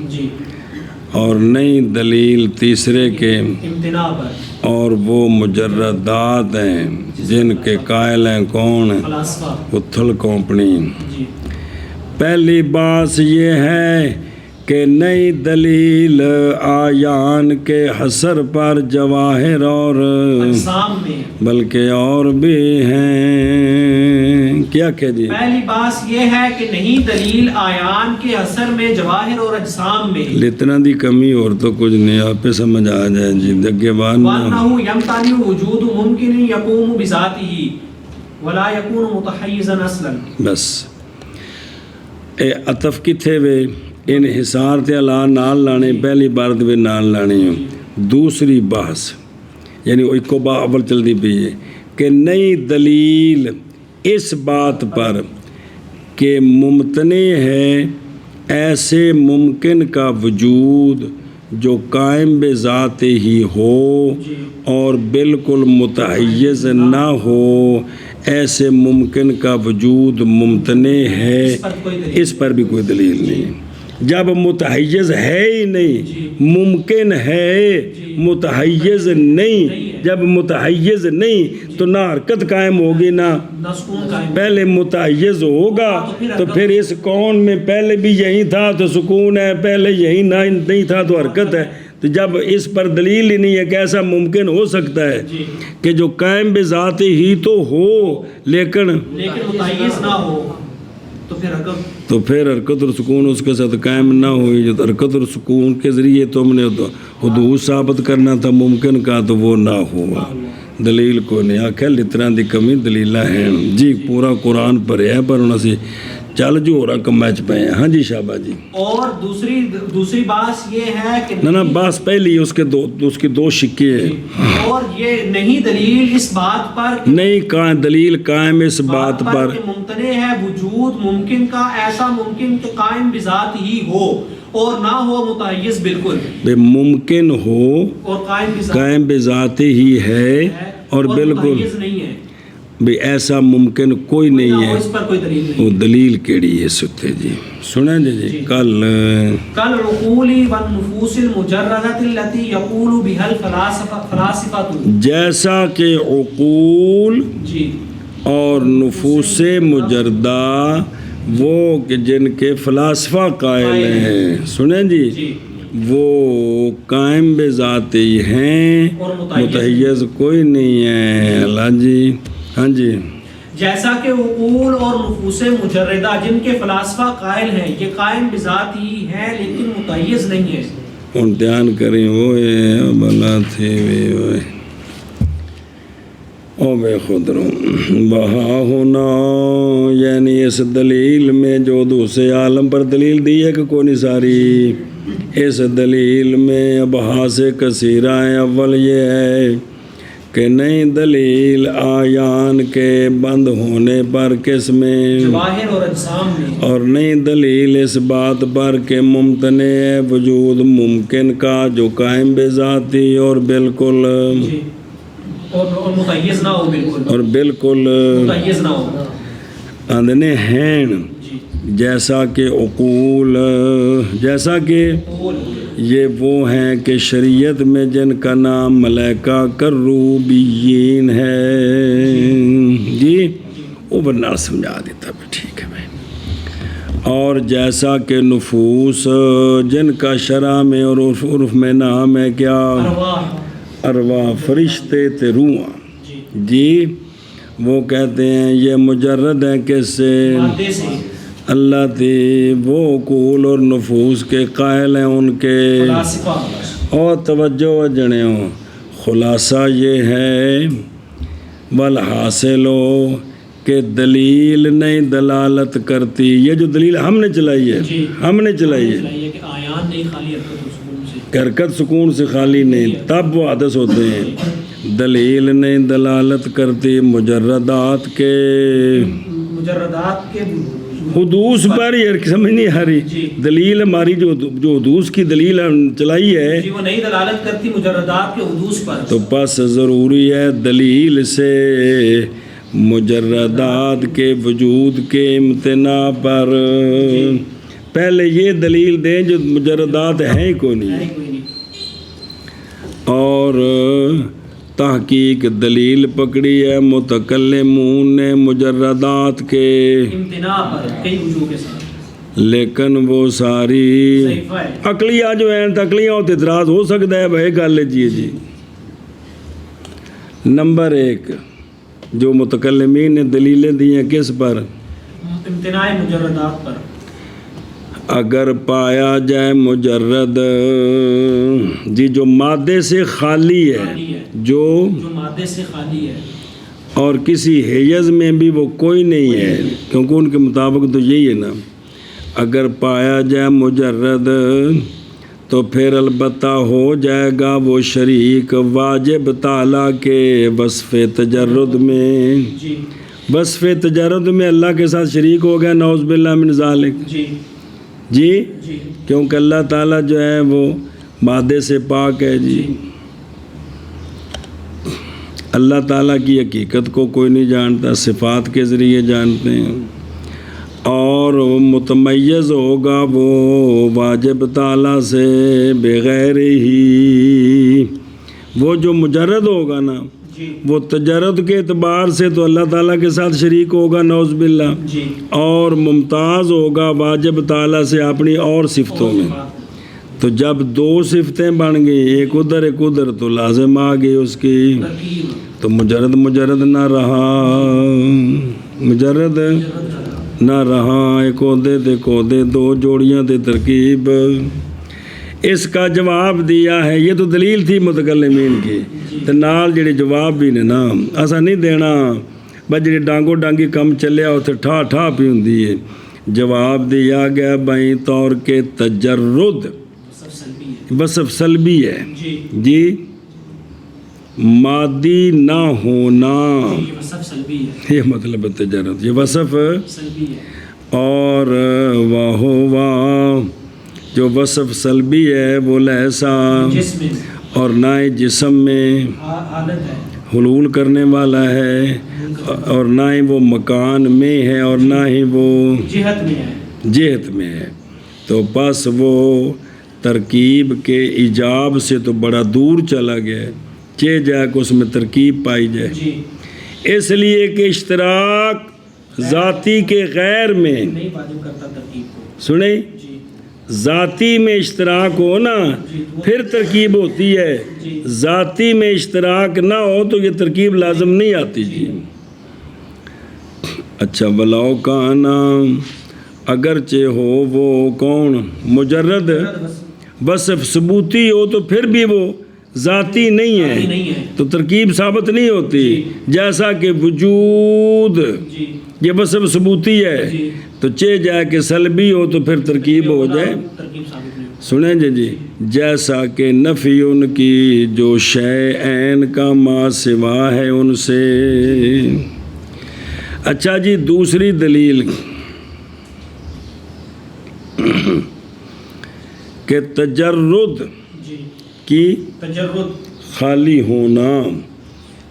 اور نئی دلیل تیسرے کے
امتناع پر،
اور وہ مجردات ہیں جن کے قائل ہیں کون؟
فلاسفہ۔
اتھل کمپنی۔ پہلی بات یہ ہے کہ نئی دلیل اعیان کے حصر پر جواہر اور
اجسام میں
بلکہ اور بھی ہیں، کیا کہ جی
پہلی بات یہ ہے کہ نہیں دلیل آیان کے اثر میں جواہر اور اجسام میں
اتنا دی کمی اور تو کچھ نہیں آپ سمجھ آ جائے جی دگے بان
وَأَنَّهُ يَمْتَنِعُ وُجُودُ مُمْكِنٍ يَقُومُ بِذَاتِهِ وَلَا يَكُونُ مُتَحَيِّزًا أَصْلًا.
بس اے عطف کتھے وے انحصار تے اللہ نال لانے پہلی بار دے نال لانی دوسری بحث یعنی ایک کو با اول چل دی پئی ہے کہ نئی دلیل اس بات پر کہ ممتنع ہے ایسے ممکن کا وجود جو قائم بذات ہی ہو اور بالکل متحیز نہ ہو ایسے ممکن کا وجود ممتنع ہے اس پر بھی کوئی دلیل نہیں جب متحیز ہے ہی نہیں ممکن ہے متحیز نہیں جب متحیز نہیں تو نہ حرکت قائم ہوگی نہ پہلے متحیز ہوگا تو پھر اس کون میں پہلے بھی یہی تھا تو سکون ہے پہلے یہی نہیں تھا تو حرکت ہے تو جب اس پر دلیل ہی نہیں ہے کہ ایسا ممکن ہو سکتا ہے کہ جو قائم بذات ہی تو ہو لیکن
متحیز نہ ہو
تو پھر حرکت اور سکون اس کے ساتھ قائم نہ ہوئی جو حرکت اور سکون کے ذریعے تم نے حدوث ثابت کرنا تھا ممکن کا تو وہ نہ ہوا دلیل کو نہیں آخر اتنا دی کمی دلیلہ ہیں جی پورا قرآن پر ہے پر انہوں سے چل جو ہو رہا کم میچ پہ ہیں ہاں جی شابہ جی
اور دوسری بات یہ ہے کہ
نہ بات پہلی اس کے دو شکے ہیں
اور یہ نہیں دلیل اس بات پر
نہیں دلیل قائم اس بات پر
کہ ممتنع ہے وجود ممکن کا ایسا ممکن کہ قائم بذات ہی ہو اور نہ ہو متحیز بالکل
بے ممکن ہو
اور
قائم بذات ہی ہے اور بالکل
نہیں ہے
بھی ایسا ممکن کوئی نہیں ہے
اس پر کوئی دلیل نہیں
وہ دلیل کیڑی ہے ستے جی سنیں جی کل
العقول والنفوس المجردۃ التي يقول بها الفلاسفہ
جیسا کہ عقول اور نفوس مجردہ وہ کہ جن کے فلاسفہ قائل ہیں سنیں جی وہ قائم بذات ہی ہیں متحیز کوئی نہیں ہے اللہ جی ہاں جی
جیسا کہ عقول اور نفوس مجردہ جن کے فلاسفہ قائل ہیں یہ قائم بذات ہی ہیں لیکن متحیز نہیں ہے
ان دھیان کریں وہ بلا تھے وہ او بے خود رو بہا ہونا یعنی اس دلیل میں جو دوسرے عالم پر دلیل دی ہے کہ کونی ساری اس دلیل میں ابحاث کثیرہ ہیں اول یہ ہے کہ نئی دلیل آیان کے بند ہونے پر کس میں
جواہر اور اجسام میں اور
نئی دلیل اس بات پر کہ ممتنع وجود ممکن کا جو قائم بذاتی اور بالکل
اور متحیز نہ ہو بالکل
اور بالکل
متحیز نہ ہو
اندنے ہیں جیسا کہ عقول جیسا کہ یہ وہ ہیں کہ شریعت میں جن کا نام ملائکہ کروبیین ہے جی وہ بنا سمجھا دیتا بھی ٹھیک ہے بھائی اور جیسا کہ نفوس جن کا شرع میں اور عرف میں نام ہے کیا ارواح فرشتے تے روحاں جی وہ کہتے ہیں یہ مجرد ہیں کس سے اللہ تی وہ عقول اور نفوس کے قائل ہیں ان کے اور توجہ جنے ہوں خلاصہ یہ ہے والحاصل ہو کہ دلیل نہیں دلالت کرتی یہ جو دلیل ہم نے چلائی ہے حرکت سکون سے خالی نہیں تب وہ حدث ہوتے ہیں دلیل نہیں دلالت کرتی مجردات کے حدوث پر یہ سمجھ نہیں آ رہی دلیل ہماری جو حدوث کی دلیل چلائی ہے
وہ نہیں دلالت کرتی مجردات کے حدوث پر
تو پس ضروری ہے دلیل سے مجردات کے وجود کے امتناع پر پہلے یہ دلیل دیں جو مجردات ہیں کو نہیں اور تحقیق دلیل پکڑی ہے متکلمون نے مجردات کے
امتناع پر کئی وجوہ کے ساتھ
لیکن وہ ساری عقلیہ جو ہیں تقلیہ اور اعتراض ہو سکتا ہے بھائی گل جی نمبر 1 جو متکلمین نے دلیلیں دی ہیں کس پر؟
امتناع مجردات پر.
اگر پایا جائے مجرد جی جو مادے سے خالی ہے، جو
مادے سے خالی ہے
اور کسی حیز میں بھی وہ کوئی نہیں ہے، کیونکہ ان کے مطابق تو یہی ہے نا. اگر پایا جائے مجرد تو پھر البتہ ہو جائے گا وہ شریک واجب تعالیٰ کے وصف تجرد میں. وصف تجرد میں اللہ کے ساتھ شریک ہو گیا، نعوذ باللہ من ذالک. جی کیونکہ اللہ تعالیٰ جو ہے وہ مادے سے پاک ہے. جی اللہ تعالیٰ کی حقیقت کو کوئی نہیں جانتا، صفات کے ذریعے جانتے ہیں. اور متمیز ہوگا وہ واجب تعالیٰ سے بغیر ہی. وہ جو مجرد ہوگا نا وہ تجرد کے اعتبار سے تو اللہ تعالیٰ کے ساتھ شریک ہوگا، نعوذ باللہ. اور ممتاز ہوگا واجب تعالیٰ سے اپنی اور صفتوں میں. تو جب دو صفتیں بن گئی، ایک ادھر ایک ادھر، تو لازم آ گئی اس کی. تو مجرد مجرد نہ رہا، مجرد نہ رہا. ایک عہدے تے عہدے، دو جوڑیاں تے ترکیب. اس کا جواب دیا ہے. یہ تو دلیل تھی متکلمین کی، تے نال جڑے جواب بھی نے نا ایسا نہیں دینا بس جڑی ڈانگو ڈانگی کم چلیا اتنے ٹھا ٹھا پی ہوندی ہے. جواب دیا گیا بھائی طور کے تجرد وصف سلبی ہے. جی مادی نہ ہونا یہ مطلب ہے تجرد، یہ وصف سلبی ہے. اور واہ جو وصف سلبی ہے وہ لیسا اور نہ ہی جسم میں حلول کرنے والا ہے، اور نہ ہی وہ مکان میں ہے، اور نہ ہی وہ جہت میں ہے. تو پس وہ ترکیب کے ایجاب سے تو بڑا دور چلا گیا، چہ جائے کہ اس میں ترکیب پائی جائے. اس لیے کہ اشتراک ذاتی کے غیر میں سنیں، ذاتی میں اشتراک ہو نا پھر ترکیب ہوتی ہے، ذاتی میں اشتراک نہ ہو تو یہ ترکیب لازم نہیں آتی. جی اچھا ولاؤ کانا اگرچہ ہو وہ کون مجرد وصف ثبوتی ہو تو پھر بھی وہ ذاتی نہیں ہے تو ترکیب ثابت نہیں ہوتی. جیسا کہ وجود یہ وصف ثبوتی ہے تو چہ جائے کہ سلبی ہو تو پھر ترکیب ہو جائے. سنیں جی جیسا کہ نفی ان کی جو شے عین کا ما سوا ہے ان سے. اچھا جی دوسری دلیل کہ تجرد کی خالی ہونا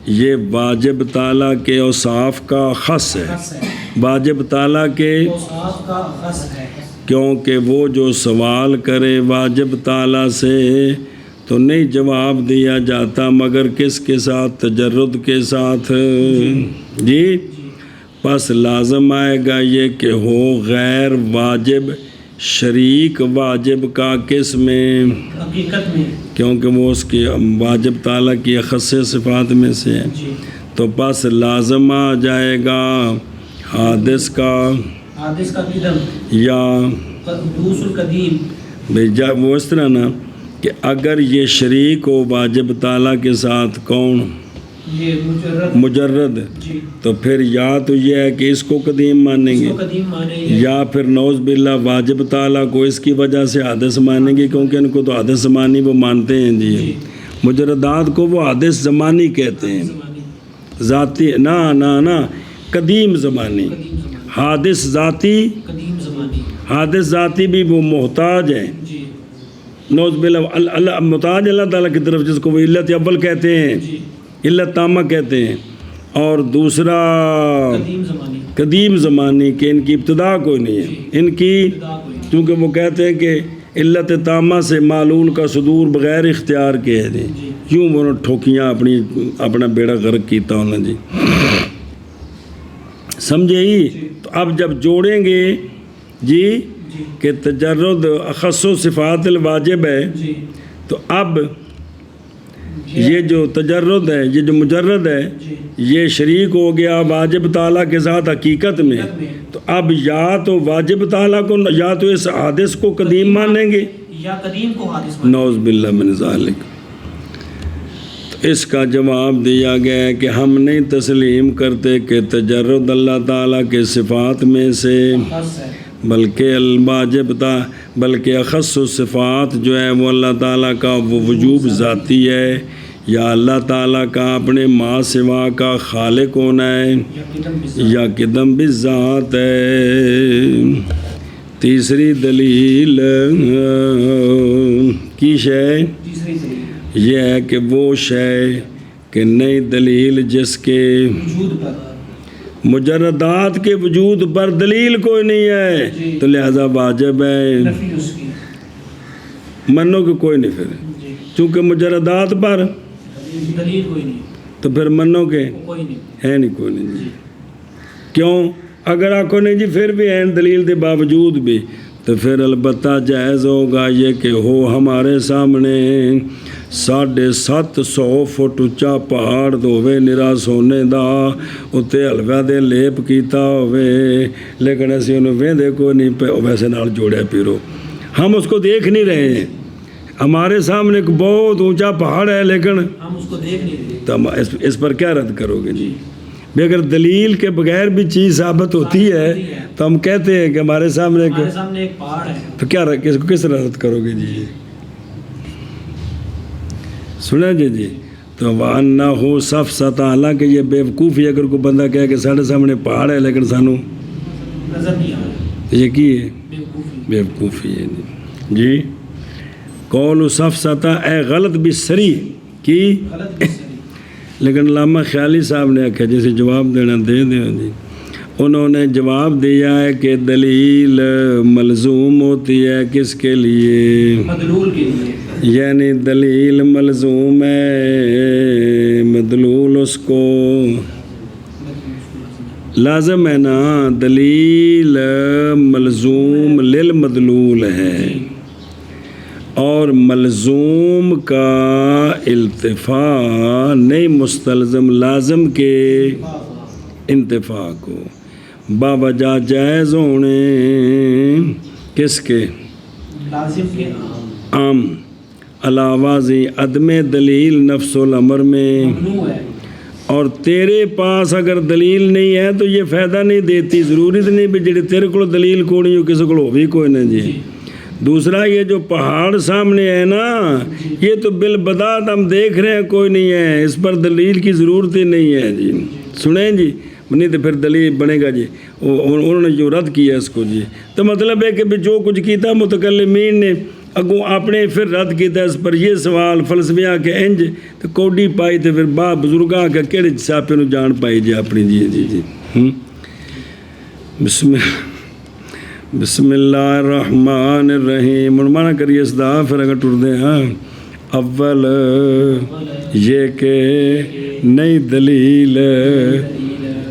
یہ واجب تعالیٰ کے اوصاف کا خص ہے، واجب تعالیٰ کے کیونکہ وہ جو سوال کرے واجب تعالیٰ سے تو نہیں جواب دیا جاتا مگر کس کے ساتھ؟ تجرد کے ساتھ. جی پس لازم آئے گا یہ کہ ہو غیر واجب شریک واجب کا کس میں؟ حقیقت میں، کیونکہ وہ اس کی واجب تعالیٰ کی خاص صفات میں سے ہے. تو پس لازم آ جائے گا حادث کا قدم یا حدوث القدیم. وہ اس طرح نا کہ اگر یہ شریک ہو واجب تعالیٰ کے ساتھ کون؟ مجرد. تو پھر یا تو یہ ہے کہ اس کو قدیم مانیں گے یا پھر نعوذ باللہ واجب تعالیٰ کو اس کی وجہ سے حادث مانیں گے، کیونکہ ان کو تو حادث زمانی وہ مانتے ہیں. جی مجردات کو وہ حادث زمانی کہتے ہیں، ذاتی نہ قدیم زمانی. حادث ذاتی، حادث ذاتی بھی وہ محتاج ہیں، نعوذ باللہ اللہ محتاج اللہ تعالیٰ کی طرف، جس کو وہ علت اول کہتے ہیں، علت تامہ کہتے ہیں. اور دوسرا قدیم زمانی کہ ان کی ابتدا کوئی نہیں ہے، ان کی کیونکہ وہ کہتے ہیں کہ علت تامہ سے معلول کا صدور بغیر اختیار کے ہے. جی یوں وہ ٹھوکیاں اپنا بیڑا غرق کیتا انہوں. جی سمجھے ہی؟ تو اب جب جوڑیں گے جی کہ تجرد اخص و صفات الواجب ہے تو اب یہ جو تجرد ہے، یہ جو مجرد ہے، یہ شریک ہو گیا واجب تعالیٰ کے ساتھ حقیقت میں، تو اب یا تو واجب تعالیٰ کو یا تو اس حادث کو قدیم مانیں گے
یا قدیم کو حادث مانیں گے۔
نعوذ باللہ من ذالک۔ تو اس کا جواب دیا گیا ہے کہ ہم نہیں تسلیم کرتے کہ تجرد اللہ تعالیٰ کے صفات میں سے،
خاص ہے،
بلکہ الواجب تھا، بلکہ اخص صفات جو ہے وہ اللہ تعالیٰ کا وہ وجوب ذاتی ہے، یا اللہ تعالیٰ کا اپنے ما سوا کا خالق ہونا ہے،
یا قدم بذات۔
یا قدم بالذات ہے۔ تیسری دلیل کی شے
تیسری دلیل
یہ ہے کہ وہ شے کہ نئی دلیل جس کے
وجود پر
مجردات کے وجود پر دلیل کوئی نہیں ہے تو لہذا واجب ہے،
نفی اس کی،
منو کہ کوئی نہیں پھر،
جی
چونکہ مجردات پر
دلیل کوئی نہیں،
تو پھر منو کہ
کوئی نہیں،
ہے نہیں کوئی نہیں جی۔ کیوں؟ اگر آخو نہیں جی پھر بھی ہیں دلیل کے باوجود بھی، تو پھر البتہ جائز ہوگا یہ کہ ہو ہمارے سامنے 750 فٹ اچا پہاڑ ہوے نرا سونے دا، اتنے حلوہ دے لیپ کیتا ہوے، لیکن اسی انہوں ویندے کو نہیں پہ ویسے نال جوڑیا پیرو، ہم اس کو دیکھ نہیں رہے ہیں، ہمارے سامنے ایک بہت اونچا پہاڑ ہے لیکن
ہم اس کو دیکھ نہیں رہے،
تو اس پر کیا رد کرو گے جی؟ بھی اگر دلیل کے بغیر بھی چیز ثابت ہوتی ہے تو ہم کہتے ہیں کہ ہمارے سامنے
ایک پہاڑ ہے،
تو کیا کس طرح رد کرو گے جی؟ سنیں جی تو وَأَنَّهُ صَفْصَةً، حالانکہ یہ بیوقوفی اگر کوئی بندہ کہے کہ ساڑھے سامنے پہاڑ ہے لیکن سانو
نظر نہیں آ رہا،
تو یہ کی ہے؟
بیوقوفی،
بیوقوفی ہے جی۔ قول صفصة اے غلط بسری کی،
غلط بھی صحیح،
لیکن علامہ خیالی صاحب نے آخیا جسے جواب دینا دے دیں جی، انہوں نے جواب دیا ہے کہ دلیل ملزوم ہوتی ہے کس کے لیے؟
مدلول کے لیے،
یعنی دلیل ملزوم ہے، مدلول اس کو لازم ہے نا، دلیل ملزوم للمدلول ہے، اور ملزوم کا التفاع نہیں مستلزم لازم کے انتفاع کو، باوجہ جائز ہونے کس کے؟
لازم کے
عام علاوہ زی عدم دلیل نفس الامر میں،
ممنوع ہے،
اور تیرے پاس اگر دلیل نہیں ہے تو یہ فائدہ نہیں دیتی، ضروری نہیں بھی جڑے تیرے کو دلیل کو نہیں ہو کسی کو بھی کوئی نہیں جی۔ دوسرا یہ جو پہاڑ سامنے ہے نا، یہ تو بالبداہت ہم دیکھ رہے ہیں کوئی نہیں ہے، اس پر دلیل کی ضرورت ہی نہیں ہے جی۔ سنیں جی، نہیں تو پھر دلیل بنے گا جی، انہوں نے جو رد کیا اس کو جی، تو مطلب ہے کہ جو کچھ کیتا متکلمین نے اگوں اپنے پھر رد کیتا اس پر یہ سوال فلسفیاں کے انج تو کوڈی پائی تو پھر با بزرگاں کا کہڑے ساپے نو جان پائی جی اپنی جی جی جی۔ بسم اللہ الرحمن الرحیم، منمانا کریے اس دا پھر اگر ٹر دیں ہاں۔ اول یہ کہ نئی دلیل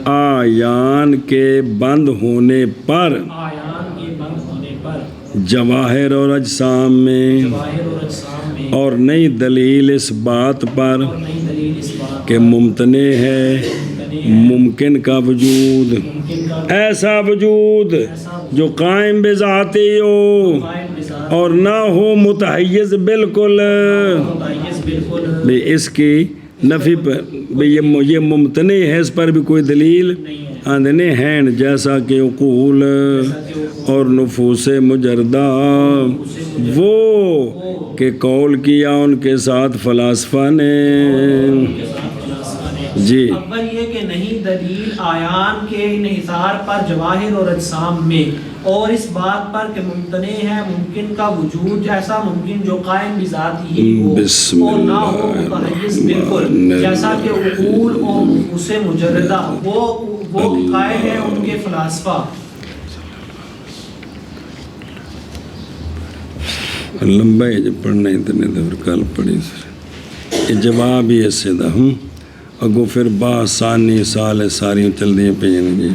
آیان کے بند ہونے پر،
آیان کے بند ہونے پر،
جواہر اور اجسام میں، جواہر اور اجسام میں، اور نئی دلیل اس بات پر
اور نئی دلیل اس بات
کہ ممتنع ہے ممکن کا وجود، ایسا وجود جو قائم بذاتی ہو اور نہ ہو متحیز بالکل، بھی اس کی نفی پر بھی یہ ممتنع ہے، اس پر بھی کوئی دلیل آندھنے ہیں، جیسا کہ عقول اور نفوس مجردہ وہ کہ قول کیا ان کے ساتھ فلاسفہ نے جی۔
اول یہ کہ نہیں دلیل آیان کے انحصار پر جواہر اور اجسام میں، اور اس بات پر کہ ممتنع ہے ممکن کا وجود، ایسا ممکن جو قائم بذات ہی ہو اور نہ ہو متحیز بالکل، جیسا کہ عقول اور نفوس مجردہ وہ قائل ہیں ان کے فلاسفہ۔
لمبا ہے جب پڑھنا ہی تو نہیں تو کل پڑھی سر یہ جواب ہی ایسے دا ہوں اگو پھر با ثانی سال ساری چل دیں پہ جی۔